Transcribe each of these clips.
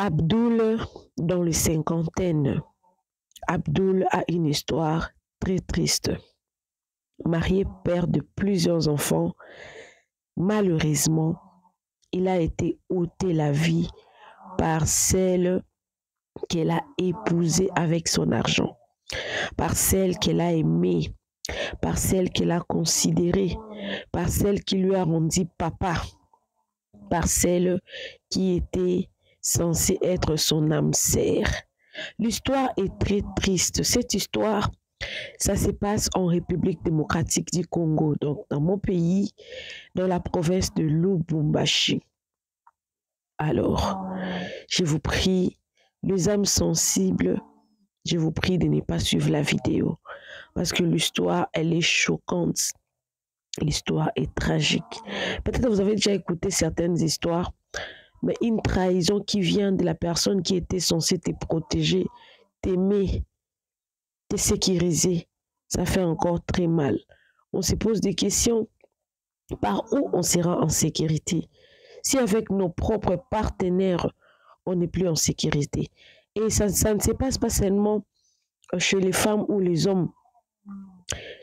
Abdoul, dans les cinquantaines, Abdoul a une histoire très triste. Marié, père de plusieurs enfants, malheureusement, il a été ôté la vie par celle qu'elle a épousée avec son argent, par celle qu'elle a aimée, par celle qu'elle a considérée, par celle qui lui a rendu papa, par celle qui était censée être son âme sœur. L'histoire est très triste. Cette histoire, ça se passe en République démocratique du Congo, donc dans mon pays, dans la province de Lubumbashi. Alors, je vous prie, les âmes sensibles, je vous prie de ne pas suivre la vidéo parce que l'histoire, elle est choquante. L'histoire est tragique. Peut-être que vous avez déjà écouté certaines histoires, mais une trahison qui vient de la personne qui était censée te protéger, t'aimer, te sécuriser, ça fait encore très mal. On se pose des questions. Par où on sera en sécurité? Si avec nos propres partenaires, on n'est plus en sécurité. Et ça ne se passe pas seulement chez les femmes ou les hommes.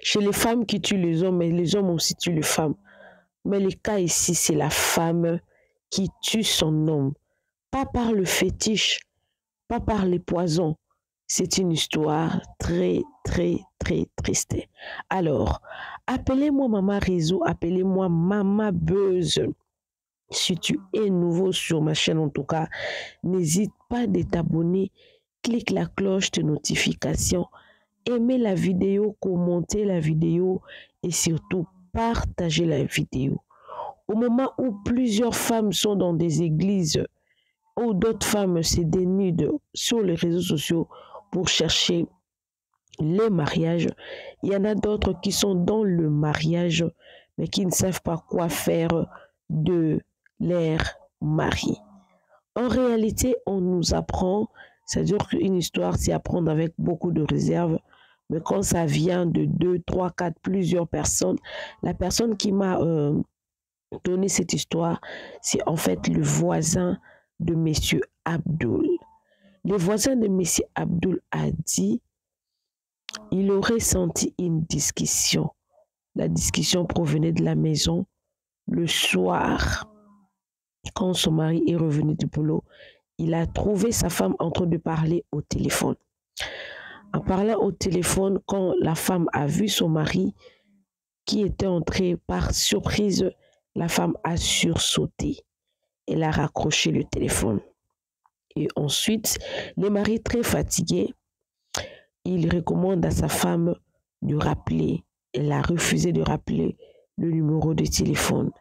Chez les femmes qui tuent les hommes, et les hommes aussi tuent les femmes. Mais le cas ici, c'est la femme qui tue son homme. Pas par le fétiche, pas par les poisons. C'est une histoire très, très, très triste. Alors, appelez-moi Maman Réseau, appelez-moi Maman Buzz. Si tu es nouveau sur ma chaîne, en tout cas, n'hésite pas de t'abonner. Clique la cloche de notification. Aimez la vidéo, commentez la vidéo et surtout partagez la vidéo. Au moment où plusieurs femmes sont dans des églises, où d'autres femmes se dénudent sur les réseaux sociaux pour chercher les mariages, il y en a d'autres qui sont dans le mariage, mais qui ne savent pas quoi faire de leur mari. En réalité, on nous apprend, c'est-à-dire qu'une histoire, c'est apprendre avec beaucoup de réserve, mais quand ça vient de 2, 3, 4, plusieurs personnes, la personne qui m'a donné cette histoire, c'est en fait le voisin de Monsieur Abdoul. Le voisin de Monsieur Abdoul a dit il aurait senti une discussion. La discussion provenait de la maison le soir. Quand son mari est revenu du boulot, il a trouvé sa femme en train de parler au téléphone. En parlant au téléphone, quand la femme a vu son mari qui était entré par surprise, la femme a sursauté. Elle a raccroché le téléphone. Et ensuite, le mari très fatigué, il recommande à sa femme de rappeler. Elle a refusé de rappeler le numéro de téléphone.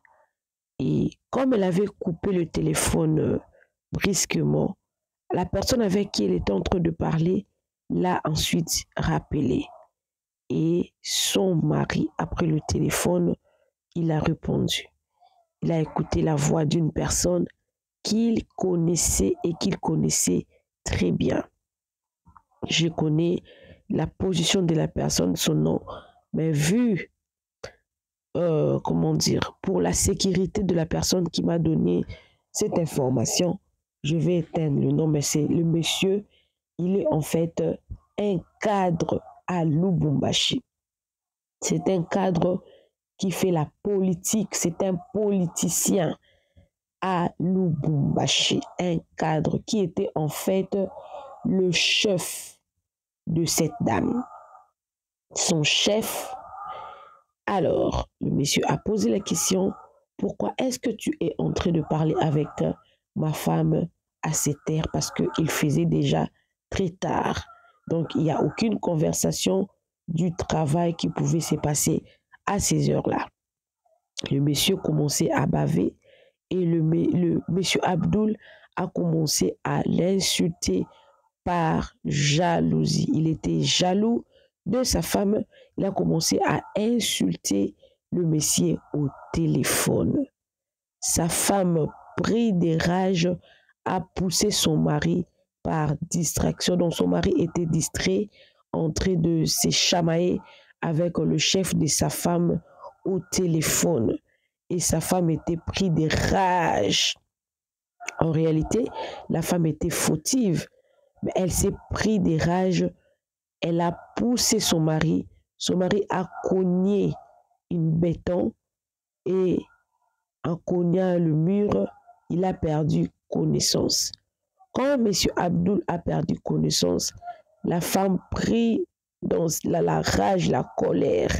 Et comme elle avait coupé le téléphone brusquement, la personne avec qui elle était en train de parler l'a ensuite rappelé. Et son mari, après le téléphone, il a répondu. Il a écouté la voix d'une personne qu'il connaissait et qu'il connaissait très bien. Je connais la position de la personne, son nom, mais vu, comment dire, pour la sécurité de la personne qui m'a donné cette information, je vais éteindre le nom, mais c'est le monsieur, il est en fait un cadre à Lubumbashi. C'est un cadre qui fait la politique, c'est un politicien à Lubumbashi, un cadre qui était en fait le chef de cette dame. Son chef. Alors, le monsieur a posé la question, pourquoi est-ce que tu es en train de parler avec ma femme à cette heure? Parce qu'il faisait déjà très tard. Donc, il n'y a aucune conversation du travail qui pouvait se passer à ces heures-là. Le monsieur commençait à baver et le monsieur Abdoul a commencé à l'insulter par jalousie. Il était jaloux de sa femme. Il a commencé à insulter le monsieur au téléphone. Sa femme, pris de rage, a poussé son mari par distraction. Donc son mari était distrait, en train de se chamailler avec le chef de sa femme au téléphone. Et sa femme était prise de rage En réalité, la femme était fautive, mais elle s'est pris des rages. Elle a poussé son mari. Son mari a cogné une béton et en cognant le mur, il a perdu connaissance. Quand M. Abdul a perdu connaissance, la femme prit dans la rage, la colère.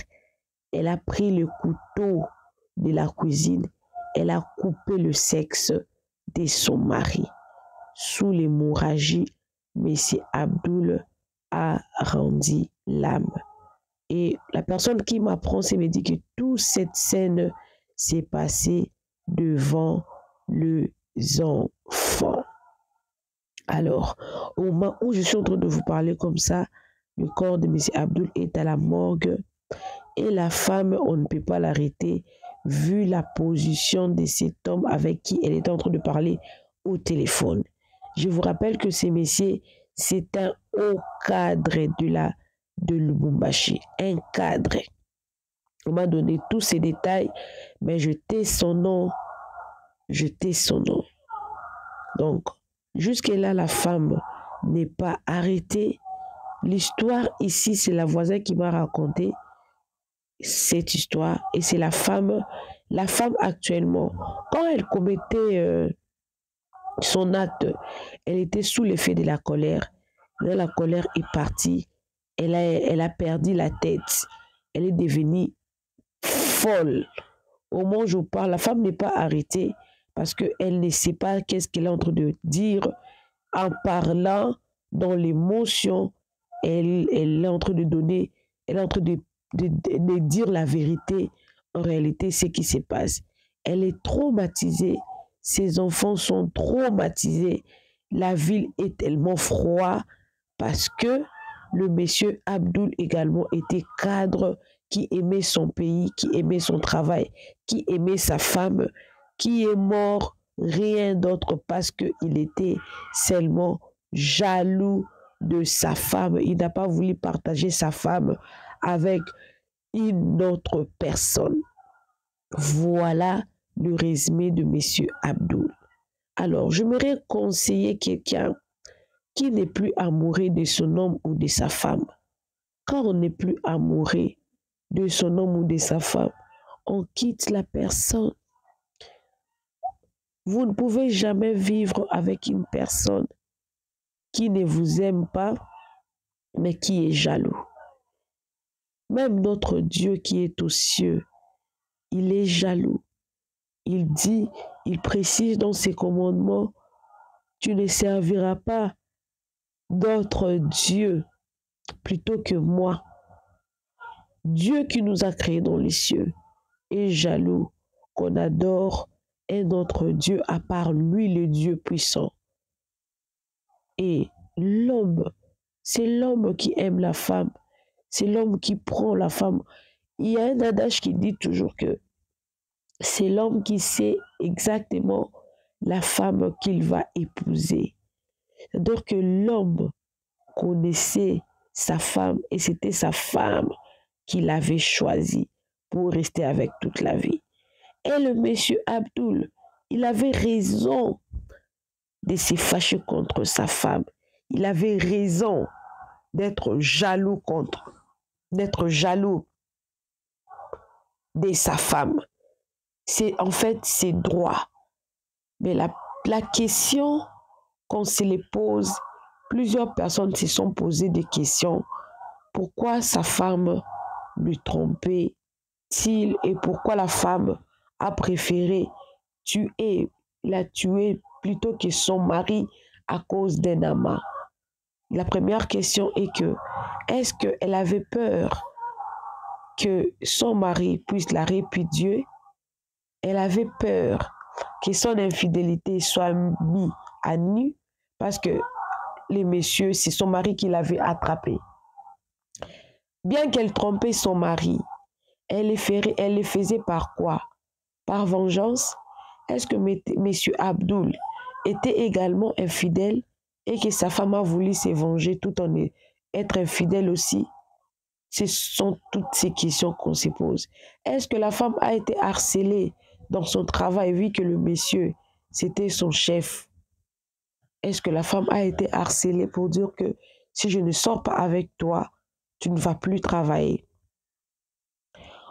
Elle a pris le couteau de la cuisine. Elle a coupé le sexe de son mari. Sous l'hémorragie, M. Abdul a rendu l'âme. Et la personne qui m'apprend, c'est me dit que toute cette scène s'est passée devant les enfants. Alors, au moment où je suis en train de vous parler comme ça, le corps de M. Abdul est à la morgue et la femme, on ne peut pas l'arrêter vu la position de cet homme avec qui elle est en train de parler au téléphone. Je vous rappelle que ce monsieur, c'est un haut cadre de Lubumbashi, un cadre. On m'a donné tous ces détails, mais je tais son nom. Donc, jusque-là, la femme n'est pas arrêtée. L'histoire ici, c'est la voisine qui m'a raconté cette histoire. Et c'est la femme actuellement, quand elle commettait son acte, elle était sous l'effet de la colère. Là, la colère est partie. Elle a perdu la tête. Elle est devenue folle. Au moment où je parle, la femme n'est pas arrêtée parce qu'elle ne sait pas qu'est-ce qu'elle est en train de dire. En parlant dans l'émotion, elle est en train de donner, elle est en train de dire la vérité. En réalité, ce qui se passe. Elle est traumatisée. Ses enfants sont traumatisés. La ville est tellement froide parce que le monsieur Abdul également était cadre qui aimait son pays, qui aimait son travail, qui aimait sa femme, qui est mort rien d'autre parce qu'il était seulement jaloux de sa femme. Il n'a pas voulu partager sa femme avec une autre personne. Voilà le résumé de M. Abdul. Alors, j'aimerais conseiller quelqu'un qui n'est plus amoureux de son homme ou de sa femme. Quand on n'est plus amoureux de son homme ou de sa femme, on quitte la personne. Vous ne pouvez jamais vivre avec une personne qui ne vous aime pas, mais qui est jaloux. Même notre Dieu qui est aux cieux, il est jaloux. Il dit, il précise dans ses commandements, tu ne serviras pas d'autre Dieu plutôt que moi. Dieu qui nous a créés dans les cieux est jaloux qu'on adore un autre Dieu à part lui, le Dieu puissant. Et l'homme, c'est l'homme qui aime la femme, c'est l'homme qui prend la femme. Il y a un adage qui dit toujours que c'est l'homme qui sait exactement la femme qu'il va épouser. C'est-à-dire que l'homme connaissait sa femme et c'était sa femme qu'il avait choisie pour rester avec toute la vie. Et le monsieur Abdul, il avait raison de se fâcher contre sa femme. Il avait raison d'être jaloux de sa femme. En fait, c'est droit. Mais la question qu'on se les pose, plusieurs personnes se sont posées des questions. Pourquoi sa femme lui trompait-il et pourquoi la femme a préféré la tuer plutôt que son mari à cause d'un amant? La première question est que, est-ce qu'elle avait peur que son mari puisse la répudier? Elle avait peur que son infidélité soit mise à nu parce que les messieurs, c'est son mari qui l'avait attrapé. Bien qu'elle trompait son mari, elle le faisait par quoi? Par vengeance? Est-ce que M. Abdul était également infidèle et que sa femme a voulu se venger tout en être infidèle aussi? Ce sont toutes ces questions qu'on se pose. Est-ce que la femme a été harcelée dans son travail vu que le monsieur, c'était son chef? Est-ce que la femme a été harcelée pour dire que si je ne sors pas avec toi, tu ne vas plus travailler?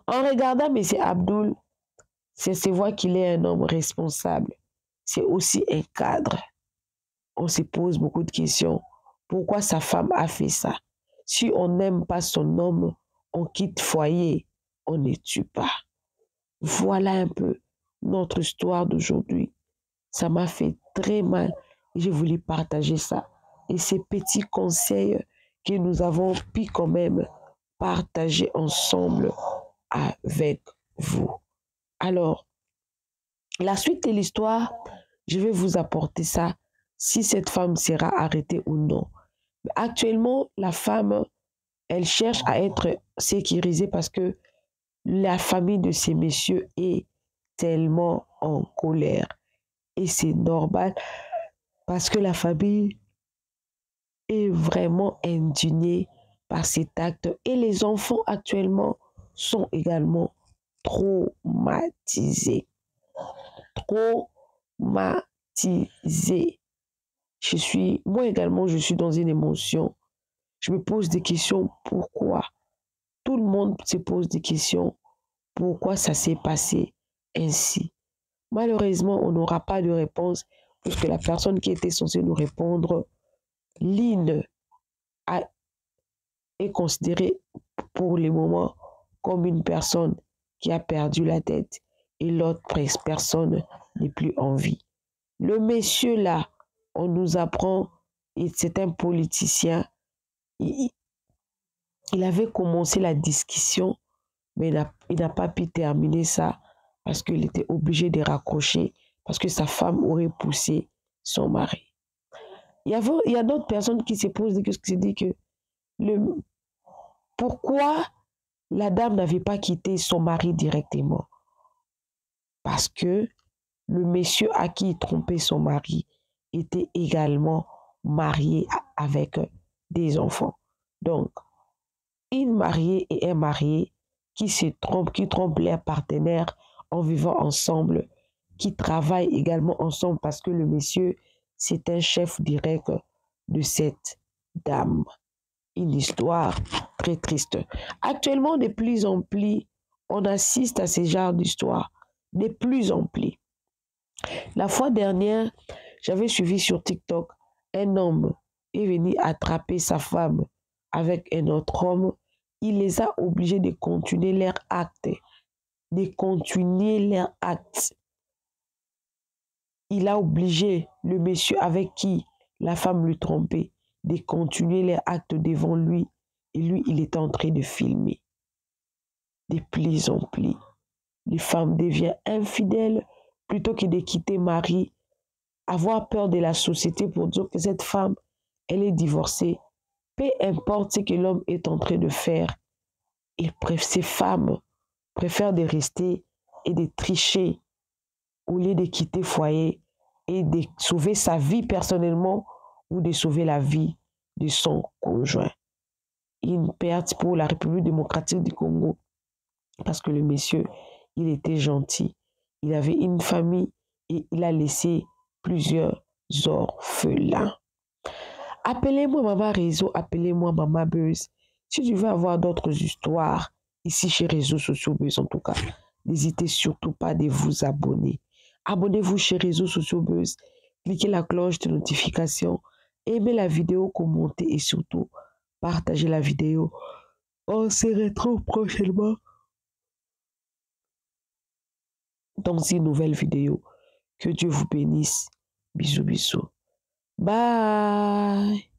En regardant M. Abdul, se voit qu'il est un homme responsable. C'est aussi un cadre. On se pose beaucoup de questions. Pourquoi sa femme a fait ça? Si on n'aime pas son homme, on quitte foyer, on ne tue pas. Voilà un peu notre histoire d'aujourd'hui. Ça m'a fait très mal et je voulais partager ça. Et ces petits conseils que nous avons pu quand même partager ensemble avec vous. Alors, la suite de l'histoire, je vais vous apporter ça, si cette femme sera arrêtée ou non. Actuellement, la femme, elle cherche à être sécurisée parce que la famille de ces messieurs est tellement en colère. Et c'est normal parce que la famille est vraiment indignée par cet acte. Et les enfants actuellement sont également traumatisés. Traumatisés. Moi également, je suis dans une émotion. Je me pose des questions. Pourquoi? Tout le monde se pose des questions. Pourquoi ça s'est passé ainsi? Malheureusement, on n'aura pas de réponse puisque la personne qui était censée nous répondre, Lynn, est considérée pour le moment comme une personne qui a perdu la tête et l'autre personne n'est plus en vie. Le monsieur là, on nous apprend, c'est un politicien. Il avait commencé la discussion, mais il n'a pas pu terminer ça parce qu'il était obligé de raccrocher parce que sa femme aurait poussé son mari. Il y a d'autres personnes qui se posent des questions, qui se disent que pourquoi la dame n'avait pas quitté son mari directement? Parce que le monsieur à qui il trompait son mari était également marié avec des enfants. Donc, une mariée et un marié qui trompent leur partenaire en vivant ensemble, qui travaillent également ensemble parce que le monsieur, c'est un chef direct de cette dame. Une histoire très triste. Actuellement, de plus en plus, on assiste à ce genre d'histoire. De plus en plus. La fois dernière, j'avais suivi sur TikTok, un homme est venu attraper sa femme avec un autre homme. Il les a obligés de continuer leur acte. Il a obligé le monsieur avec qui la femme lui trompait de continuer leur acte devant lui. Et lui, il était en train de filmer. De plus en plus, les femmes deviennent infidèles plutôt que de quitter mari, avoir peur de la société pour dire que cette femme, elle est divorcée. Peu importe ce que l'homme est en train de faire, ces femmes préfèrent de rester et de tricher au lieu de quitter foyer et de sauver sa vie personnellement ou de sauver la vie de son conjoint. Une perte pour la République démocratique du Congo parce que le monsieur, il était gentil. Il avait une famille et il a laissé plusieurs orphelins. Appelez-moi Maman Réseau, appelez-moi Maman Buzz. Si tu veux avoir d'autres histoires ici chez Réseaux Sociaux Buzz, en tout cas, n'hésitez surtout pas de vous abonner. Abonnez-vous chez Réseaux Sociaux Buzz, cliquez la cloche de notification, aimez la vidéo, commentez et surtout partagez la vidéo. On se retrouve prochainement dans une nouvelle vidéo. Que Dieu vous bénisse. Bisous, bisous. Bye.